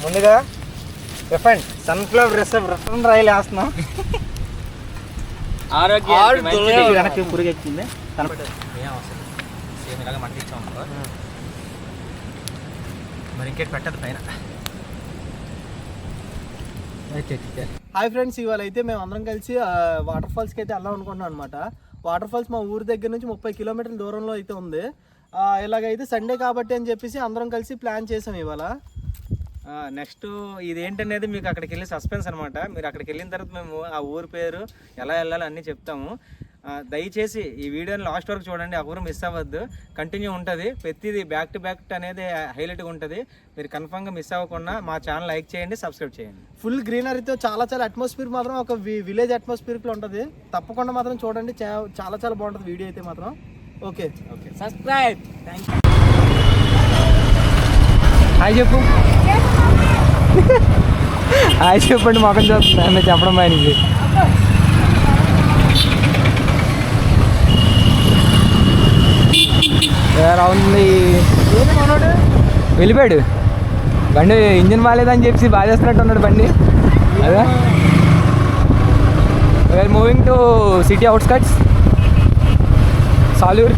ముందుగా refund sunflower refund రాయలు వేస్తున్నాం. వెనక్కి పురుగు ఎక్కింది సేమ్ ఇలాగ మంట ఇచ్చాం మరి ఇంకేటి పెట్టదు పైన. హాయ్ ఫ్రెండ్స్, ఇవాళ అయితే మేము అందరం కలిసి వాటర్ ఫాల్స్కి అయితే వెళ్దాం అనుకుంటున్నాం అనమాట. వాటర్ ఫాల్స్ మా ఊరి దగ్గర నుంచి 30 కిలోమీటర్ల దూరంలో అయితే ఉంది. ఇలాగైతే సండే కాబట్టి అని చెప్పేసి అందరం కలిసి ప్లాన్ చేసాం ఇవాళ. నెక్స్ట్ ఇదేంటనేది మీకు అక్కడికి వెళ్ళి సస్పెన్స్ అనమాట. మీరు అక్కడికి వెళ్ళిన తర్వాత మేము ఆ ఊరి పేరు ఎలా వెళ్ళాలో అన్నీ చెప్తాము. దయచేసి ఈ వీడియోని లాస్ట్ వరకు చూడండి, ఆ ఊరు మిస్ అవ్వద్దు. కంటిన్యూ ఉంటుంది, ప్రతిదీ బ్యాక్ టు బ్యాక్ అనేది హైలైట్గా ఉంటుంది. మీరు కన్ఫర్మ్గా మిస్ అవ్వకుండా మా ఛానల్ లైక్ చేయండి, సబ్స్క్రైబ్ చేయండి. ఫుల్ గ్రీనరీతో చాలా అట్మాస్ఫియర్ మాత్రం ఒక విలేజ్ అట్మాస్ఫియర్లో ఉంటుంది. తప్పకుండా మాత్రం చూడండి, చాలా బాగుంటుంది వీడియో అయితే మాత్రం. Okay subscribe. Thank you. Hi చెప్పు. హాయ్ చెప్పండి. మొఖం చూస్తుంది చెప్పడం పైన. ఎలా ఉంది? వెళ్ళిపోయాడు. బండి ఇంజిన్ బాగాలేదని చెప్పి బాగా చేస్తున్నట్టు ఉన్నాడు బండి. అదే we're moving to city outskirts Salur.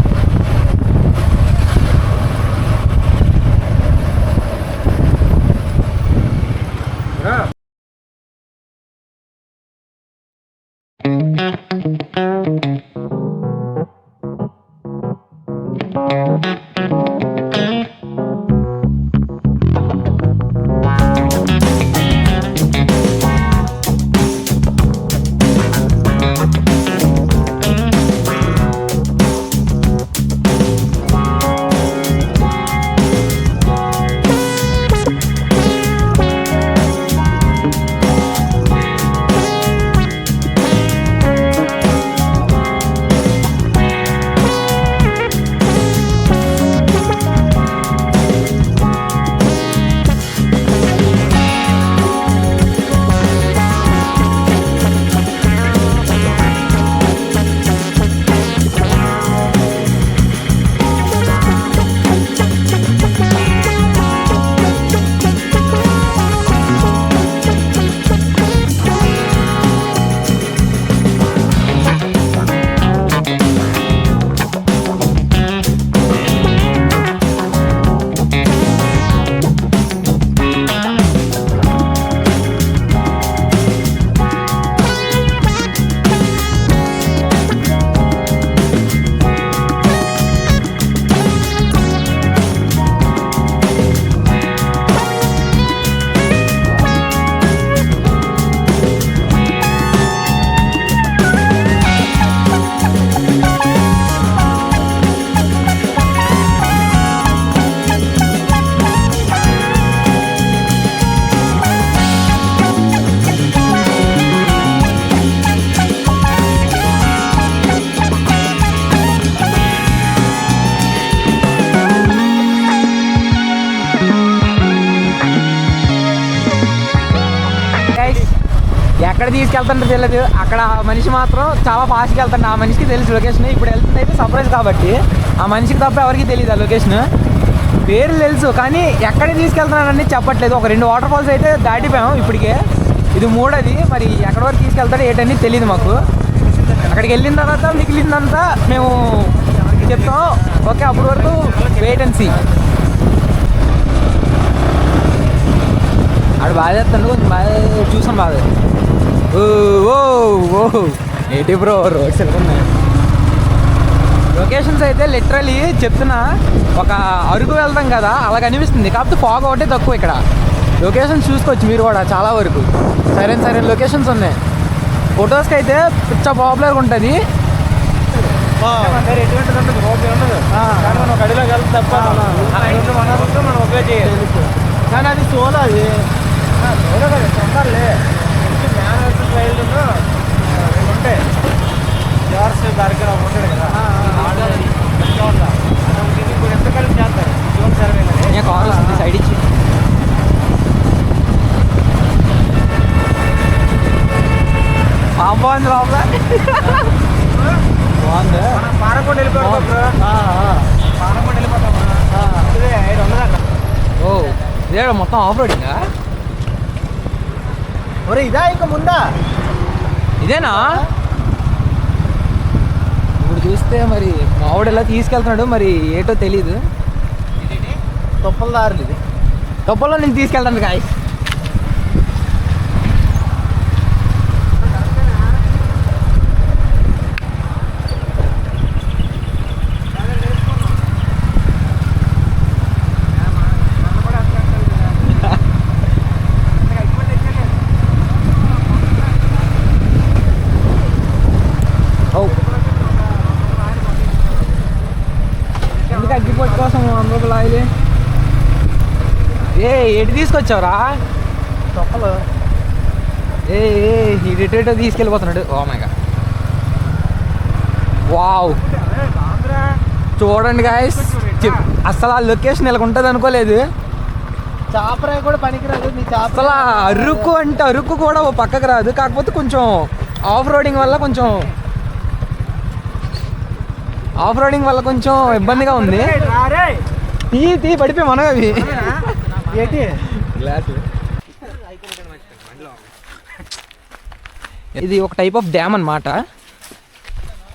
ఎక్కడ తీసుకెళ్తుంటే తెలియదు. అక్కడ మనిషి మాత్రం చాలా ఫాస్ట్గా వెళ్తాడు. ఆ మనిషికి తెలుసు లొకేషన్. ఇప్పుడు వెళ్తుంది అయితే సర్ప్రైజ్ కాబట్టి ఆ మనిషికి తప్ప ఎవరికి తెలియదు ఆ లొకేషన్. పేర్లు తెలుసు కానీ ఎక్కడికి తీసుకెళ్తున్నానని చెప్పట్లేదు. ఒక 2 వాటర్ ఫాల్స్ అయితే దాటిపోయాం ఇప్పటికే. ఇది 3ది. మరి ఎక్కడి వరకు తీసుకెళ్తాడో ఏంటని తెలియదు మాకు. అక్కడికి వెళ్ళిన తర్వాత మిగిలిందంతా మేము చెప్తాం. ఓకే, అప్పటి వరకు వెయిట్ అండ్ సీ. అక్కడ బాగా చేస్తాను, కొంచెం బాగా చూసాం బాగా. ఓ ఏంటి బ్రో రోడ్స్ ఉన్నాయి. లొకేషన్స్ అయితే లిటరలీ చెప్తున్నా, ఒక అరకు వెళ్తాం కదా అలాగ అనిపిస్తుంది. కాకపోతే ఫాగ్ ఒకటే తక్కువ. ఇక్కడ లొకేషన్స్ చూసుకోవచ్చు మీరు కూడా చాలా వరకు. సరైన లొకేషన్స్ ఉన్నాయి. ఫొటోస్కి అయితే పిచ్చ పాపులర్గా ఉంటుంది. గడిలోకి వెళ్తే తప్ప మనం ఉపయోగ చేయాలి. కానీ అది సోలో, అది సోలో కదా తొందరలే. మ్యాన్ ట్రైల్ 2 ఉంటాయి. జార్స్ దగ్గర ఉంటాడు కదా, ఇప్పుడు ఎంత కలిసి చేస్తారు జోన్ సర్వే కార్ వస్తుంది సైడ్ ఇచ్చి. బాగుంది లోపల, బాగుంది. పారకుండా వెళ్ళిపోతాం, పారకుండా వెళ్ళిపోతాం. ఇదే మొత్తం ఆఫ్ రోడింగా? ఒరే ఇదా ఇంకా ముందా? ఇదేనా? ఇప్పుడు చూస్తే మరి మావాడు ఎలా తీసుకెళ్తున్నాడు మరి ఏటో తెలీదు. తొప్పల దారులు ఇది. తొప్పల్లో నేను తీసుకెళ్తాను గాయస్. ఎందుకు అగ్గిపోటు కోసం 100 రూపాయలు ఆయిల్? ఎటు తీసుకొచ్చావురా? తొప్పలు ఈ రిటేటో తీసుకెళ్ళిపోతున్నాడు. ఓ మై గాడ్, వావ్ చూడండి గాయస్, అసలు ఆ లొకేషన్ ఇలా ఉంటుంది అనుకోలేదు. చాపరాయి కూడా పనికిరాదు. నీ అసలు అరుకు అంటే అరుకు కూడా ఓ పక్కకు రాదు. కాకపోతే కొంచెం ఆఫ్ రోడింగ్ వల్ల కొంచెం ఇబ్బందిగా ఉంది. తీ పడిపోయి మనం అవి ఏంటి ఇది ఒక టైప్ ఆఫ్ డ్యామ్ అన్నమాట.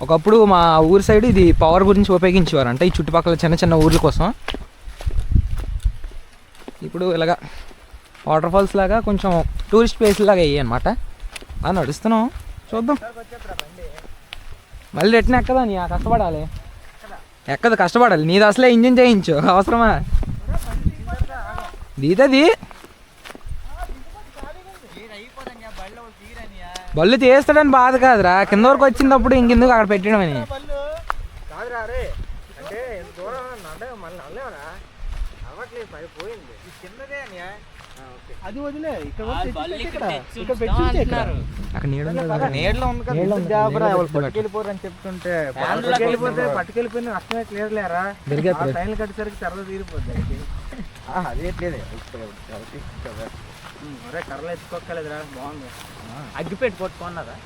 ఒకప్పుడు మా ఊరి సైడ్ ఇది పవర్ గురించి ఉపయోగించేవారు అంటే ఈ చుట్టుపక్కల చిన్న చిన్న ఊర్ల కోసం. ఇప్పుడు ఇలాగా వాటర్ ఫాల్స్ లాగా కొంచెం టూరిస్ట్ ప్లేస్ లాగా అయ్యాయి అనమాట. అలా నడుస్తున్నాం, చూద్దాం. మళ్ళీ రిటర్న్ ఎక్కదా? నీ కష్టపడాలి. ఎక్కదు, కష్టపడాలి. నీది అసలే ఇంజిన్ చేయించు, అవసరమా? దీతది బళ్ళు తీస్తాడని బాధ కాదురా, కింద వరకు వచ్చినప్పుడు ఇంకెందుకు అక్కడ పెట్టడం అని. అది వదిలే పట్టుకెళ్ళిపోరని చెప్తుంటే పట్టుకెళ్ళిపోయిన నష్టమే లేదులేరా. ట్రైన్లు కట్టేసరికి సరదా తీరిపోద్ది. అదేట్లేదు కర్రలు ఎత్తుకోలేదురా, బాగుంది. అగ్గిపెట్టి కొట్టుకున్నారా?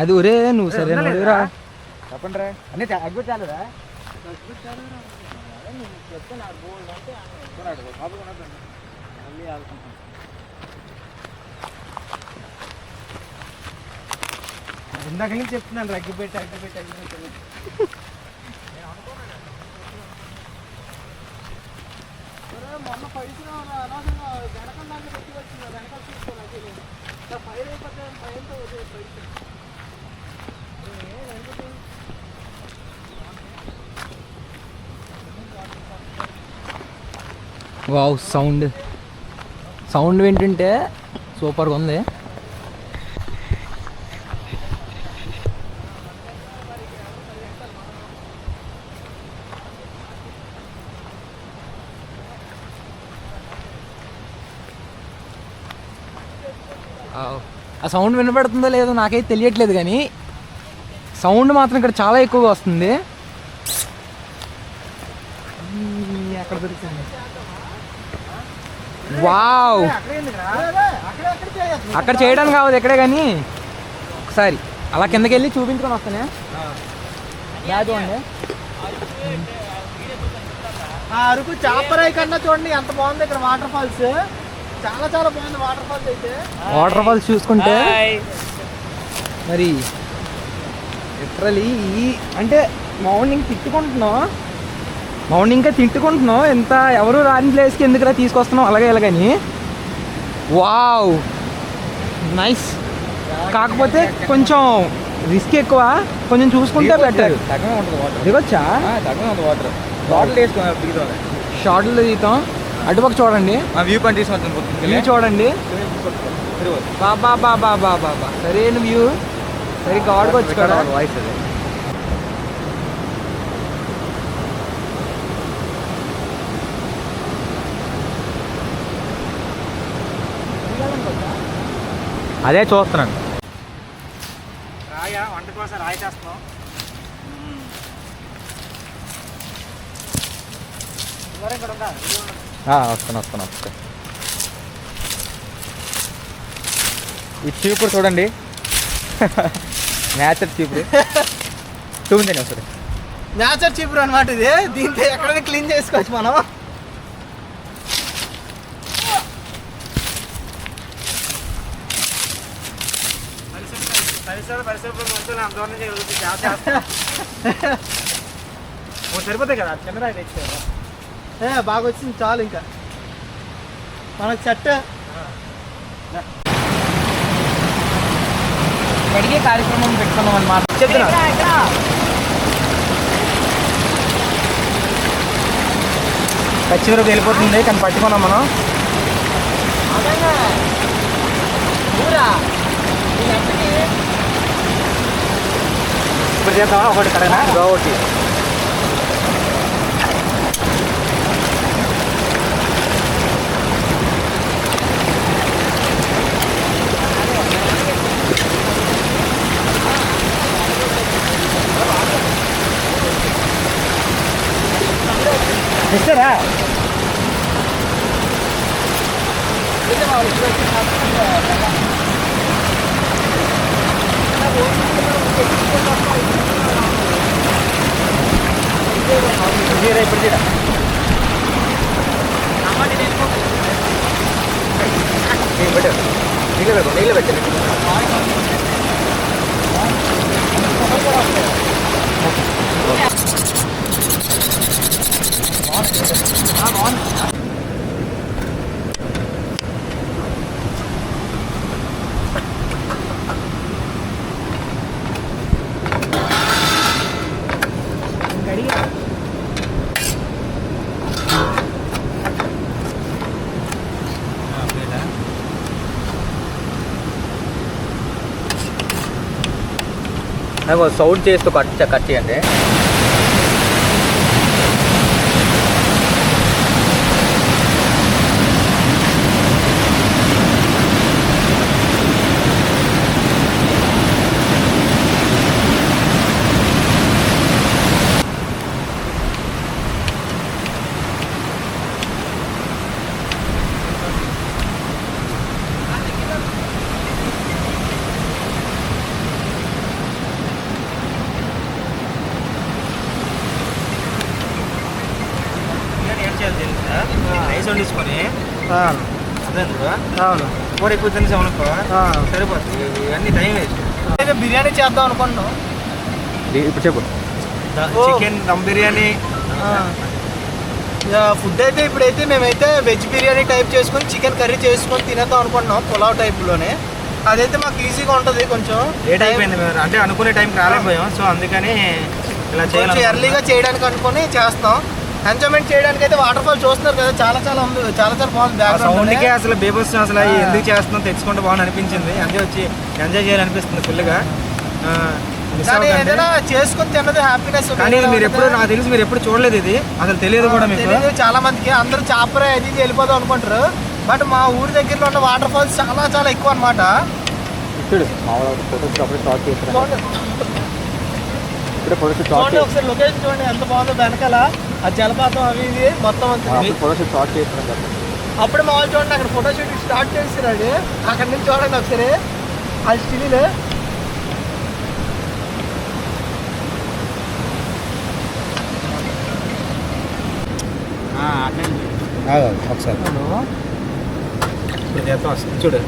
అది ఒరే నువ్వు సరే నువ్వురా చెప్పండి రా. అన్నీ అగ్గిపెట్టి చాలురా. ఇందాక నుంచి చెప్తున్నాను అగ్గిపెట్టి మొన్న పైసలు అనవసరంగా వెనకం దాకా పెట్టి వచ్చింది. వెనకాల తీసుకోవాలి ఫైర్ అయిపోతే భయంతో వావ్, సౌండ్ వింటుంటే సూపర్గా ఉంది. ఆ సౌండ్ వినపడుతుందో లేదో నాకైతే తెలియట్లేదు, కానీ సౌండ్ మాత్రం ఇక్కడ చాలా ఎక్కువగా వస్తుంది. ఎక్కడ దొరుకుతుంది? వావ్, అక్కడ చేయడానికి కావద్దు ఎక్కడే, కానీ ఒకసారి అలా కిందకి వెళ్ళి చూపించుకొని వస్తానే. చూడండి అరకు చాపరాయి కన్నా చూడండి ఎంత బాగుంది ఇక్కడ వాటర్ ఫాల్స్. చాలా చాలా బాగుంది వాటర్ ఫాల్స్. అయితే వాటర్ ఫాల్స్ చూసుకుంటే మరి లిటరలీ అంటే మార్నింగ్ తిట్టుకుంటున్నాం ఎంత ఎవరు రాని ప్లేస్కి ఎందుకులా తీసుకొస్తున్నాం అలాగే ఇలాగని. Wow nice. కాకపోతే కొంచెం రిస్క్ ఎక్కువ, కొంచెం చూసుకుంటే బెటర్. దిగొచ్చా? షార్ట్లు దిగుతాం. అటుపక్క చూడండి, వ్యూ చూడండి. బాబా సరైన వ్యూ. సరిగ్గా ఆడుకోవచ్చు కదా. అదే చూస్తున్నాను. వంట కోసం రాయి చేస్తున్నాం. వస్తాను. ఈ చీపురు చూడండి, నేచర్ చీపురు చూపించండి ఒకసారి. నేచర్ చీపురు అనమాట ఇది. దీంతో ఎక్కడైనా క్లీన్ చేసుకోవచ్చు మనం. సరిపోతాయి కదా కెమెరా తెచ్చారు. బాగా వచ్చింది చాలు ఇంకా మనకు సెట్. అడిగే కార్యక్రమం పెట్టుకున్నాం అన్నమాట. చెప్తున్నా పచ్చిమిరప వెళ్ళిపోతుంది కానీ పట్టుకున్నాం మనం. ఇప్పుడు చేద్దామా ఒకటి కడగనా ఒకటి. ఇస్తారా ఇప్పుడు నీళ్ళు పెట్టండి. సౌండ్ చేస్తూ కట్ చేయండి. రైస్ వండించుకొని అవును కూర ఎక్కువ తినేసాం అనుకో సరిపోతుంది. ఇవన్నీ టైం వేస్ట్. అయితే బిర్యానీ చేద్దాం అనుకుంటున్నాం. ఇప్పుడు చెప్పు. చికెన్ దమ్ బిర్యానీ ఫుడ్ అయితే ఇప్పుడైతే మేమైతే వెజ్ బిర్యానీ టైప్ చేసుకొని చికెన్ కర్రీ చేసుకొని తినేద్దాం అనుకుంటున్నాం పులావ్ టైప్లోనే. అదైతే మాకు ఈజీగా ఉంటుంది. కొంచెం లేట్ అయిపోయింది మేము అంటే అనుకునే టైంకి రాలేకపోయాం. సో అందుకని ఇలా చేయాలి. ఎర్లీగా చేయడానికి అనుకుని చేస్తాం. ఎంజాయ్మెంట్ చేయడానికి అయితే వాటర్ ఫాల్ చూస్తున్నారు కదా, చాలా చాలా ఉంది, చాలా చాలా బాగుంది. సౌండ్కే అసలు బేబస్ అసలు ఎందుకు చేస్తున్నాం తెచ్చుకుంటే బాగుంది అనిపించింది. అంతే వచ్చి ఎంజాయ్ చేయాలనిపిస్తుంది ఫుల్గా. ఏదైనా చేసుకుని తిన్నది హ్యాపీనెస్. కానీ మీరు ఎప్పుడు నాకు తెలిసి మీరు ఎప్పుడు చూడలేదు, ఇది అసలు తెలియదు కూడా మీకు. చాలా మందికి అందరూ చాపరే అది వెళ్ళిపోదాం అనుకుంటారు. బట్ మా ఊరి దగ్గరలో ఉన్న వాటర్ ఫాల్స్ చాలా చాలా ఎక్కువ అనమాట. చూడండి ఒకసారి లొకేషన్ చూడండి ఎంత బాగుందో. వెనకాల ఆ జలపాతం అవి ఇవి మొత్తం అప్పుడే మామూలు చూడండి అక్కడ ఫోటో షూట్ స్టార్ట్ చేస్తున్నాడు. అక్కడి నుంచి చూడండి ఒకసారి అది స్టిల్ ఒకసారి చూడు.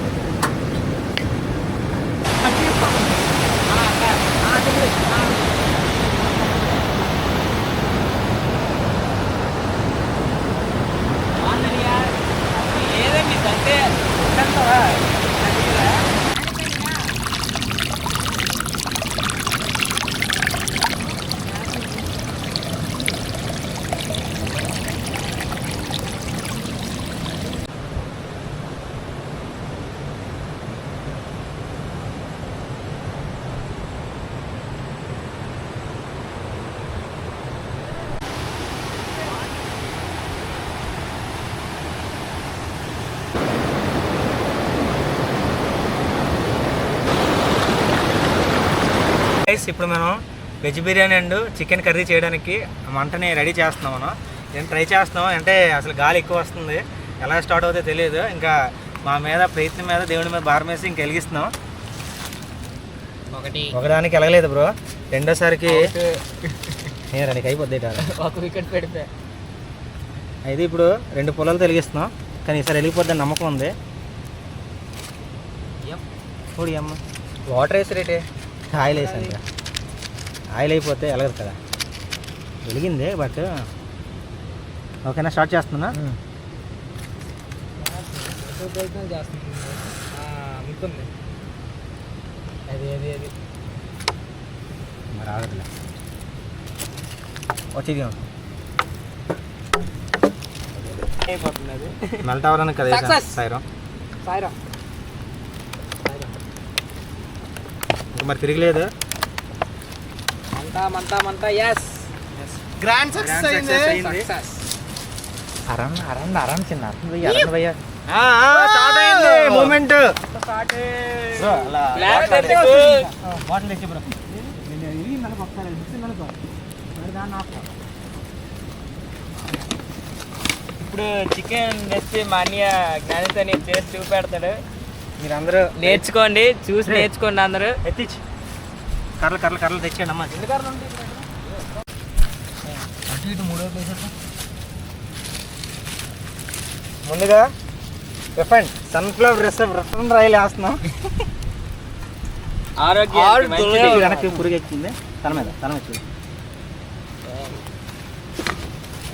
ఇప్పుడు మనం veg biryani and chicken curry చేయడానికి మంటని రెడీ చేస్తున్నాం. మనం నేను ట్రై చేస్తున్నాం. అంటే అసలు గాలి ఎక్కువ వస్తుంది, ఎలా స్టార్ట్ అవుతుందో తెలియదు. ఇంకా మా మీద ప్రయత్నం మీద దేవుడి మీద భారం వేసి ఇంక వెలిగిస్తున్నాం. ఒకదానికి వెలగలేదు బ్రో, రెండోసారికి నేను నీకు అయిపోద్ది ఒక వికెట్ పెడితే. అయితే ఇప్పుడు 2 పొలాలు వెలిగిస్తున్నాం, కానీ ఈసారి వెళ్ళిపోద్దని నమ్మకం ఉంది. చూడు అమ్మ వాటర్ వేసి రేటే ఆయిల్ వేసాను కదా, ఆయిల్ అయిపోతే వెళ్ళదు కదా. వెలిగింది బట్ ఓకేనా, స్టార్ట్ చేస్తున్నా. ఉంటుంది అది అది అది మరి ఆగట్లే వచ్చేది అయిపోతుంది అది. మెల్ట్ అవ్వాలని కదా Success. సాయిరం. సాయిరా ఇంకా మరి తిరగలేదు. మంటా మంటా మంటా. ఎస్ గ్రాండ్ సక్సెస్ అయింది. సక్సెస్. అరణ్ అరణ్ అరణ్ చిన్న అరణ్ భయ్య అరణ్ భయ్య స్టార్ట్ అయింది మూమెంట్. స్టార్ట్ బాటిల్ తెచ్చి బ్రో. ఇప్పుడు చికెన్ తెచ్చి మా అన్నయ్య జ్ఞానితని చేసి చూపెడతాడు. మీరందరూ నేర్చుకోండి, చూసి నేర్చుకోండి అందరూ. ఎత్తిచ్చి కర్రలు తెచ్చేయండి అమ్మా. అటు ఇటు మూడో ప్లేస్. ముందుగా రిఫైండ్ సన్ఫ్లవర్ రసం ఆయిల్ వేస్తున్నాం. వెనక్కి పురుగు ఎక్కింది తన మీద వచ్చింది.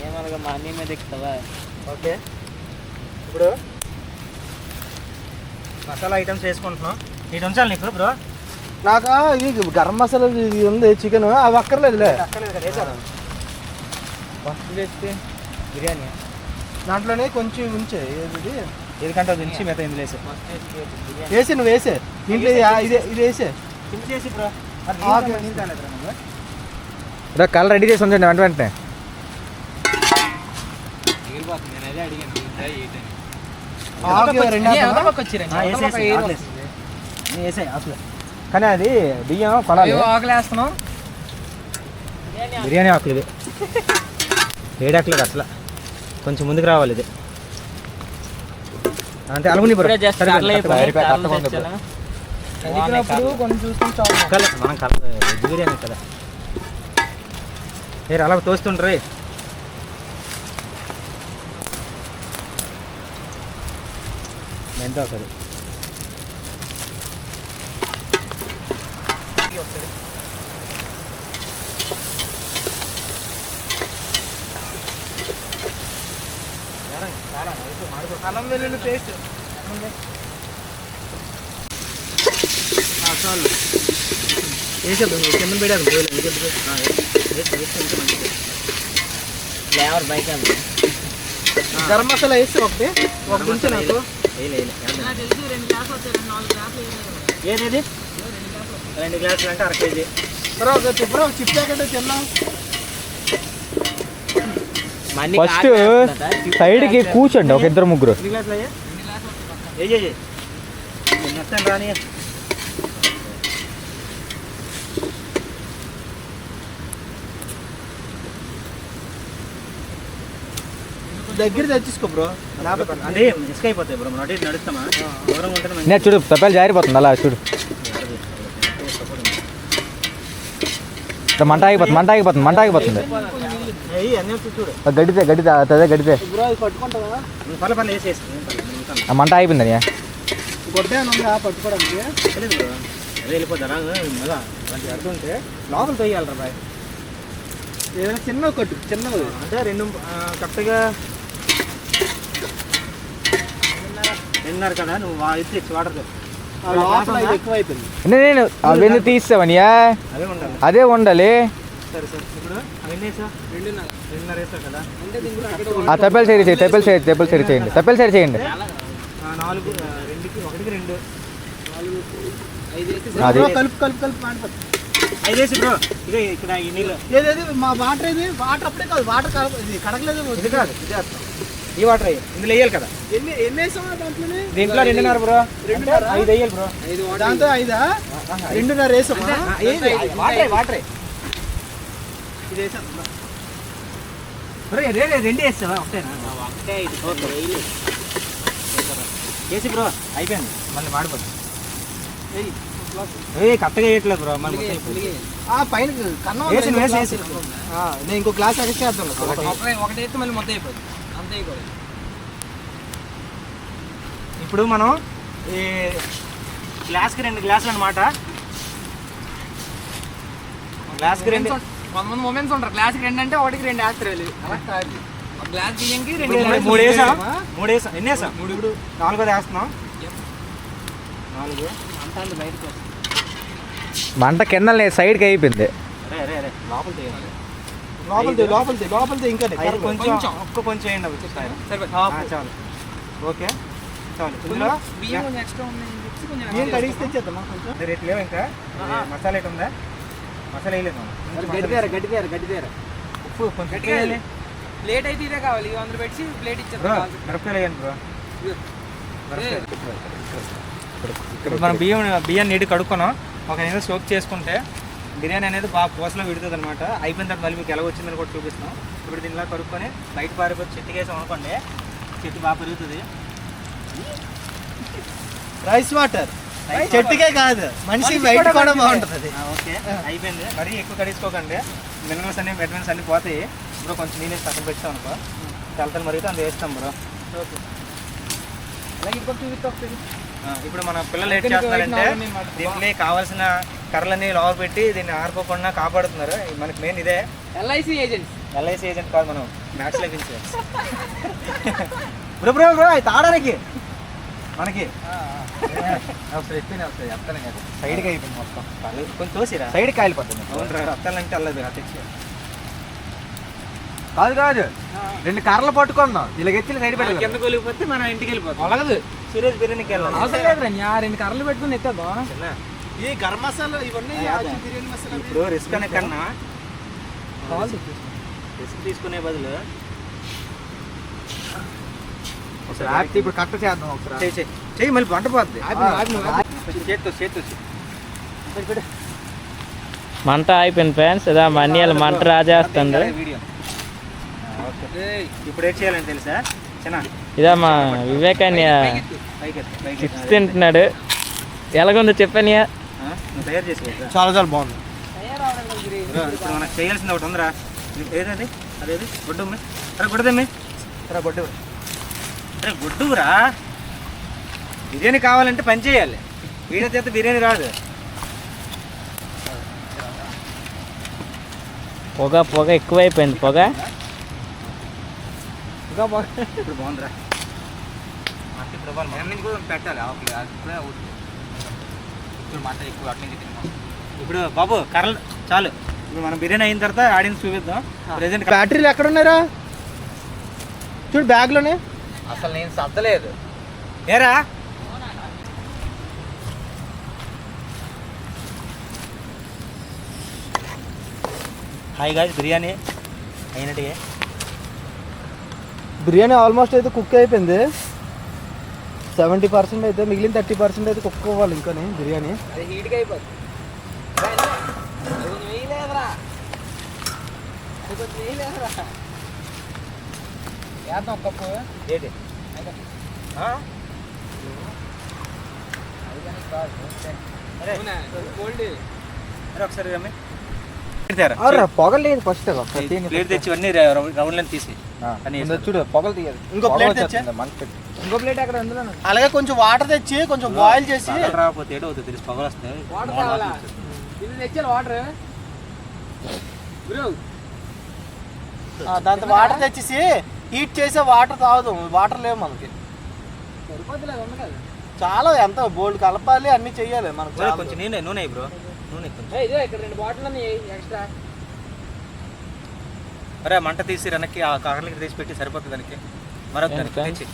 ఏమనగా మా అన్నయ్య మీద ఎక్కుతావా? ఓకే, ఇప్పుడు మసాలా ఐటమ్స్ వేసుకుంటున్నాం. ఇటు ఉంచాలి నీకు బ్రో. నాకు ఇది గరం మసాలా ఇది ఉంది చికెన్, అవి అక్కర్లేదులే. అక్కర్లేదు కదా, వేసాను. ఫస్ట్ వేస్తే బిర్యానీ దాంట్లోనే కొంచెం ఉంచే ఇది ఎందుకంటే అది నుంచి మిగతా ఇందులో వేసే బిర్యానీ వేసి నువ్వు వేసే దీంట్లో ఇది వేసే చేసి బ్రో. కలర్ రెడీ చేసి ఉంచండి వెంట వెంటనే. నేను అదే అడిగాను. వేసే అసలు, కానీ అది బియ్యం కొడాలి. ఆకులు వేస్తున్నాం, బిర్యానీ ఆకులు ఇది వేడాకులేదు అసలు. కొంచెం ముందుకు రావాలి ఇది అంతే. అలుగుని కొంచెం చూసుకొని మనం వెజ్ బిర్యానీ కదా. మీరు అలా తోస్తుండ్రీ. ఎంత అవుతుంది? అల్లం వెల్లుల్లి పేస్ట్ చాలు వేసేద్దాం. కింద పెట్టారు ఫ్లేవర్ బైక్ అండి. గరం మసాలా వేస్తే ఒకటి ఒక గుంచె నాకు ఏది 2 గ్లాసులు అంటే 1/2 కేజీ. బ్రో చిప్ ప్యాకెట్ తిన్నాం. ఫస్ట్ సైడ్కి కూర్చోండి ఒక 2-3. 2 గ్లాసులు అయ్యా నష్టం రాని. దగ్గర తెచ్చుకో బ్రో. అంటే ఇసుక అయిపోతాయి బ్రో. మనం అటు నడుస్తామా దూరంగా ఉంటుంది. నేను చూడు తప్పలు జారిపోతుంది అలా చూడు. మంట ఆగిపోతుంది. చూడు గడితే బ్రో ఇది పట్టుకుంటావా? పర్లే వేసేసి ఆ మంట ఆగిపోయింది అని గొడ్డ ఉందా పట్టుకోవడానికి? తెలియదు బ్రో. అదే వెళ్ళిపోతా మళ్ళా అలాంటి అడుగుతుంటే లోపల తొయ్యాలరా బాయ్. ఏదైనా చిన్న కొట్టు చిన్నది అంటే 2 కరెక్ట్గా 2.5 కదా. నువ్వు తెచ్చి వాటర్ లోపల ఇది ఎక్కువ అయిపోయింది. నేను అవన్నీ తీస్తావనియా, అదే ఉండాలి. అదే ఉండాలి. సరే ఇప్పుడు అవన్నీ వేసా 2.5 వేసావు కదా. ఆ తప్పలు సైడ్ చేయండి. 4 2కి 1కి 2 అది కలుపు మాడిపోతుంది. 5 వేసి బ్రో. ఇదే ఇక్కడ ఈ నీళ్ళు ఏదేది మా వాటర్ ఇది వాటర్ అప్పుడే కాదు వాటర్ ఇది కడగలేదు. ఇది కాదు, ఇదే అర్థం. ఈ వాటర్ ఇందులో వేయాలి కదా. ఎన్ని వేసామా దాంట్లోనే? దీంట్లో 2.5 బ్రో. 5 వేయాలి బ్రో. దాంతో 5 2.5 వేసామా? వాటర్ ఇది వేసాం బ్రో. 2 వేస్తావా? ఒకటేనా? వేసి బ్రో అయిపోయింది. మళ్ళీ మాడిపోతుంది. కరెక్ట్గా వేయట్లేదు బ్రో మన పైన కన్నం నేను ఇంకో గ్లాస్ ఎక్స్ట్రా వేద్దాం. ఒకటి అయితే మళ్ళీ మొత్తం అయిపోతుంది అంతే అయిపోతుంది. ఇప్పుడు మనం ఈ గ్లాస్కి 2 గ్లాసులు అనమాట. గ్లాస్కి 2 కొంతమంది మూమెంట్స్ ఉంటారు. గ్లాస్కి 2 అంటే ఒకటికి 2 వేస్తారు. ఒక గ్లాస్ బియ్యంకి 2 3 వేసాం. 3 వేసాం. ఎన్ని వేసాం? 3. 4 వేస్తున్నాం. 4 మంట కింద లేదు, సైడ్కి అయిపోయింది. లోపలిది ఇంకా కొంచెం వేయండి అవి చాలు. ఓకే చాలు. ఇందులో బియ్యం కొంచెం ఎక్స్ట్రా ఉంది. ఏం కడిగిసి తెచ్చేద్దామా కొంచెం? రేట్ లేవు ఇంకా. మసాలా ఏంటి ఉందా? మసాలా వేయలేదు గడ్డిదేర ఉప్పు కొంచెం వేయాలి. ప్లేట్ అయితే ఇదే కావాలి. అందరూ పెట్టి ప్లేట్ బ్రో ఇచ్చారు. మిరపకాయలు వేయండి బ్రో. ఇప్పుడు మనం బియ్యం నీటి కడుక్కున్నాం. ఒక నిమిషం సోక్ చేసుకుంటే బిర్యానీ అనేది బాగా పూసలో విడుతుంది అనమాట. అయిపోయిన తర్వాత మళ్ళీ మీకు ఎలా వచ్చిందని కూడా చూపిస్తున్నాం. ఇప్పుడు దీనిలా కడుక్కొని బయట పారిపోతే చెట్టుకి వేసాం అనుకోండి, చెట్టు బాగా పెరుగుతుంది. రైస్ వాటర్ చెట్టుకే కాదు, మనిషి బయట కూడా బాగుంటుంది. ఓకే అయిపోయింది. మరీ ఎక్కువ కడుక్కోకండి, మినరల్స్ అన్ని విటమిన్స్ అన్ని పోతాయి. ఇప్పుడు కొంచెం నీళ్ళు పక్కన పెట్టాం అనుకో, తలతలు మరిగితే అందులో వేస్తాం బ్రో. ఓకే. ఇప్పుడు మన పిల్లలు ఏం చేస్తున్నారంటే దీనికి కావాల్సిన కర్రలన్నీ లోపల పెట్టి దీన్ని ఆరిపోకుండా కాపాడుతున్నారు. మనకి మెయిన్ ఇదే. ఎల్ఐసి ఏజెంట్ కాదు, మనం మ్యాథ్స్ లైఫ్ ఇన్సూరెన్స్. బ్రో అది తాడానికి మనకి సైడ్కి అయిపోయింది మొత్తం. కొంచెం తోసిరా సైడ్ కాయలిపోతుంది. అవును రక్తాలంటే అల్లదు తెచ్చి కాదు 2 కర్రలు పట్టుకుందాం. ఇలాగెత్తి సైడ్ పెట్టాలి. కింద కొలిగిపోతే మనం ఇంటికి వెళ్ళిపోతాం. అలాగదు సీరియస్ బిర్యానీకి వెళ్ళాలి. అవసరం లేదు రండి. 2 కర్రలు పెట్టుకుని ఎత్తేద్దాం. ఈ గరం మసాలా ఇవన్నీ బిర్యానీ మసాలా. ఇప్పుడు రిస్క్ అనే కన్నా రిస్క్ తీసుకునే బదులు ఇప్పుడు కట్ట చేద్దాం ఒకసారి. చెయ్యి మళ్ళీ వంట పోద్ది. మంట అయిపోయింది ఫ్రెండ్స్. ఇదా మన్యాలు మంట రాజేస్తుంది. ఇప్పుడు ఏం చేయాలని తెలుసా? చిన్న ఇదా మా వివేకాన్ని చిప్స్ తింటున్నాడు. ఎలాగుందో చెప్పానియా? నువ్వు తయారు చేసి చాలా బాగుంది. ఇప్పుడు మనకు చేయాల్సింది ఒకటి ఉందిరా. ఏదది? అదేది? గుడ్డు అరే గుడ్డదమ్మి అరే గుడ్డు అరే గుడ్డురా. బిర్యానీ కావాలంటే పని చేయాలి. వీడియో చేస్తే బిర్యానీ రాదు. పొగ ఎక్కువైపోయింది. పొగ ఇప్పుడు బాగుందిరా. ఇప్పుడు పెట్టాలి. ఇప్పుడు బాబు కర్రలు చాలు. ఇప్పుడు మనం బిర్యానీ అయిన తర్వాత ఆడియన్స్ చూపిద్దాం. ప్రెసెంట్ బ్యాటరీలు ఎక్కడ ఉన్నారా? చూడు బ్యాగ్లోనే. అసలు నేను సర్దలేదు. ఏరా హాయ్ గాయ్స్, బిర్యానీ అయినట్టుగా. బిర్యానీ ఆల్మోస్ట్ అయితే కుక్ అయిపోయింది. 70% అయితే, మిగిలిన 30% అయితే కుక్ అవ్వాలి ఇంకా బిర్యానీ. అది హీట్గా అయిపోతుంది. వేద్దాం ఒక కప్పు. ఏంటి కోల్డ్ ఒకసారి పొగలు లేదు. ఫస్ట్ ప్లేట్ తెచ్చి ఇవన్నీ రౌండ్లను తీసి చూడు పొగలు తీయాలి. ఇంకో ప్లేట్ తెచ్చా. ఇంకో ప్లేట్ అక్కడ అందులో అలాగే కొంచెం వాటర్ తెచ్చి కొంచెం బాయిల్ చేసి. రాకపోతే ఏడో అవుతుంది తెలిసి పొగలు వస్తాయి. వాటర్ కావాలా? ఇది తెచ్చాలి వాటర్. దాంతో వాటర్ తెచ్చేసి హీట్ చేసే వాటర్ తాగుదాం. వాటర్ లేవు మనకి. సరిపోతుంది ఉంది కదా. చాలా ఎంత బోల్డ్ కలపాలి, అన్ని చెయ్యాలి మనకు. కొంచెం నూనె బ్రో, నూనె కొంచెం. ఇదే ఇక్కడ 2 బాటిల్ ఎక్స్ట్రా. అరే మంట తీసి వెనక్కి ఆ కర్రలకి తీసి పెట్టి సరిపోతుంది దానికి. మరొక తెచ్చి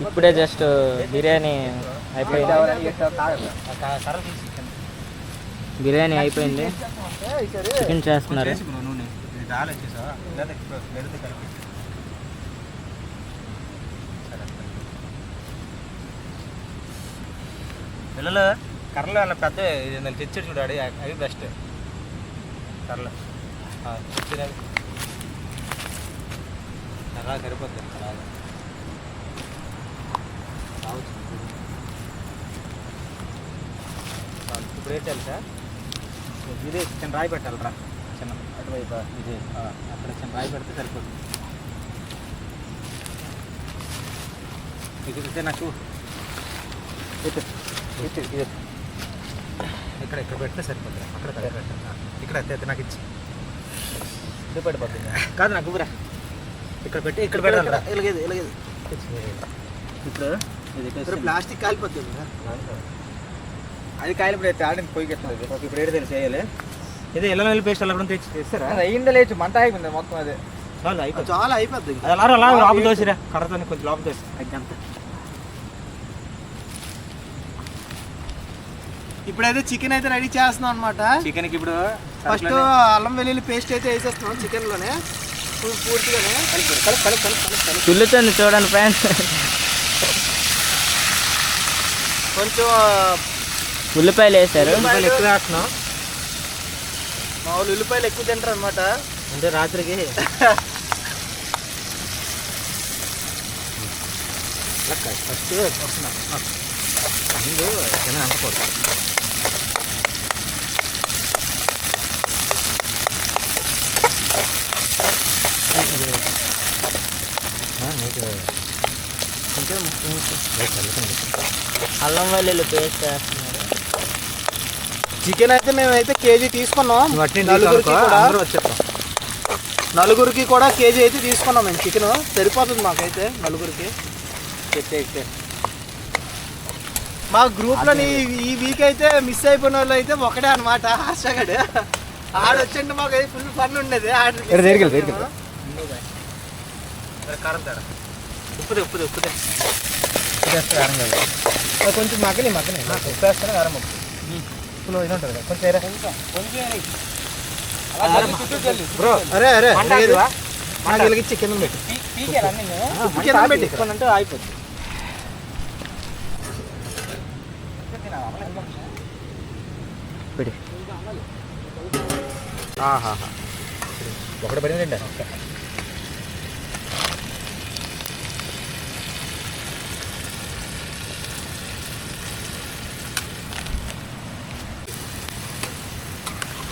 ఇప్పుడే జస్ట్ బిర్యానీ అయిపోయింది. కర్రలు తీసి బిర్యానీ అయిపోయింది. చికెన్ చేస్తున్నారు. నూనె ఇది రాలేదు చేసావా? వెళ్తే కలిపి పిల్లలు కర్రలు అలా పెద్ద తెచ్చాడు చూడాడు. అవి బెస్ట్ కర్రలు తెచ్చినవి. అలా సరిపోతుంది. అలాగా ఇప్పుడు ఏంటి తెలుసా, ఇదే చిన్న రాయి పెట్టాలి రా, చిన్న అటువైపు ఇదే అక్కడ చిన్న రాయి పెడితే సరిపోతుంది. ఇదే నాకు ఇక్కడ పెడితే సరిపోతుంది. అక్కడ ఇక్కడ నాకు ఇచ్చి ఇది పడిపోతుంది కాదు నాకు ఊరా. ఇక్కడ పెట్టి ఇక్కడ పెట్టాలి రా. ఇలాగేది ఇప్పుడు ఇది ప్లాస్టిక్ కాలిపోతుంది. అది కాయలు అయితే ఆడిని పొయ్యి ఎట్లేదు. ఇప్పుడు ఏడు తెలిసి చేయాలి. ఇదే ఎల్లం వెల్లి పేస్ట్ అలా కూడా తెస్తారా? అయ్యిందా లేచు మంట అయిపోయింది మొత్తం. అదే చాలు అయిపోతుంది. చాలా అయిపోద్ది. అది అలా లోపల దోసిరా, కర్రతో కొంచెం లోపల దోసి అంత. ఇప్పుడైతే చికెన్ అయితే రెడీ చేస్తున్నాం అనమాట. చికెన్కి ఇప్పుడు ఫస్ట్ అల్లం వెల్లుల్లి పేస్ట్ అయితే వేసేస్తున్నాం చికెన్లోనే పూర్తిగానే. తుల్లుతుంది చూడండి ఫ్రెండ్స్. కొంచెం ఉల్లిపాయలు వేసారు. ఎక్కువ వేస్తున్నాం. మా వాళ్ళు ఉల్లిపాయలు ఎక్కువ తింటారు అనమాట. అంటే రాత్రికి ఫస్ట్ వస్తున్నా ముందు అనుకోదు. అల్లం వెల్లుల్లి పేస్ట్ వేస్తున్నారు. చికెన్ అయితే మేమైతే కేజీ తీసుకున్నాం. నలుగురికి కూడా కేజీ అయితే తీసుకున్నాం మేము. చికెన్ సరిపోతుంది మాకైతే నలుగురికి. మా గ్రూప్లో ఈ వీక్ అయితే మిస్ అయిపోయిన వాళ్ళు అయితే ఒకటే అనమాట, హర్షగడ్. ఆడొచ్చండి మాకు అయితే ఫుల్ ఫన్ ఉండేది. కారం తేడా ఉప్పుదే కొంచెం మగ్గని ఉప్పు వేస్తాను. కారం ఉప్పు ఇది ఉంటుంది కదా కొంచెం బ్రో. అరే నాకు వెలిగించి కింద పెట్టి కింద పెట్టి అంటే అయిపోతుంది. ఒకటి పడిందండి.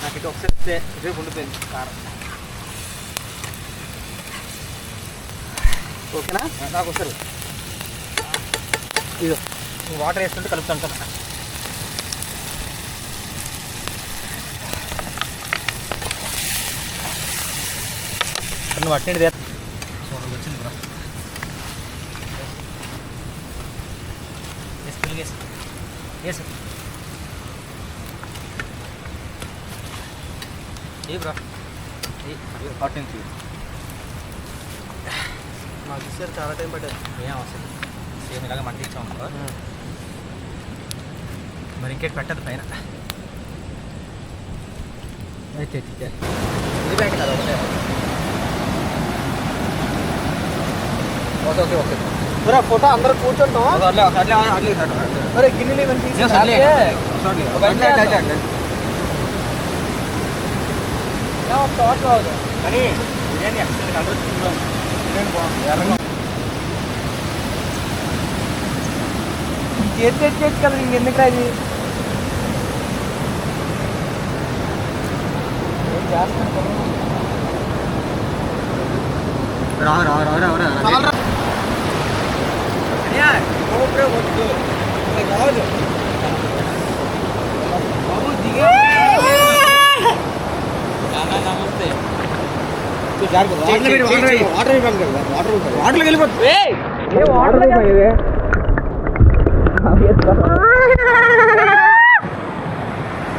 నాకు ఇటు ఒకసారి రేపు ఉండిపోయింది కారం. ఓకేనా? నాకు ఒకసారి ఇదో వాటర్ వేస్తుంటే కలుపుతుంటా. నువ్వు అట్టండి వచ్చింది బ్రో. ఏ బ్రో అట్టండి మాకు ఇచ్చారు, చాలా టైం పట్టేది. ఏం అవసరం సేమ్ ఇలాగా మంట ఇచ్చాము బ్రో. మరి ఇంకేటి పెట్టదు పైన. అయితే ఇది ప్యాకెట్ కదా ఓకే. మరి ఫోటో అందరూ కూర్చుంటాం. మరి గిన్నెలు ఇవన్నీ తీసి కానీ బిర్యానీ ఎక్స్ట్రా కలర్ చేతి కదా ఇంకెందుకు రాది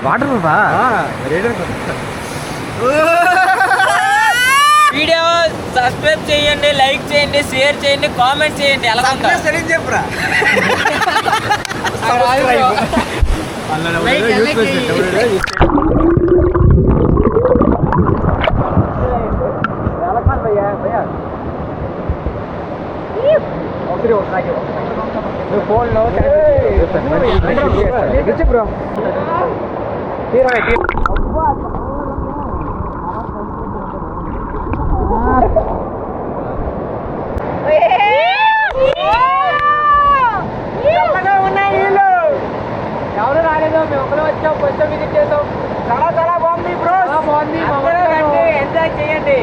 వాటర్ వీడియో సబ్స్క్రైబ్ చేయండి, లైక్ చేయండి, షేర్ చేయండి, కామెంట్ చేయండి. ఎలా చెప్పురా ఫోన్లో బ్రో ఉన్నాయి నీళ్ళు. ఎవరు రాలేదు, మేము ఒకరు వచ్చాం. బాగుంది ఎంజాయ్ చేయండి.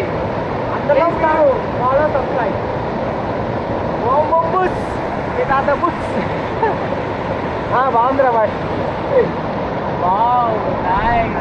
అందరూ ఉన్నారు. Follow subscribe. ఓం ఓం బుస్ మీ తాత బుస్. బాగుందిరా బాయ్. Wow nice.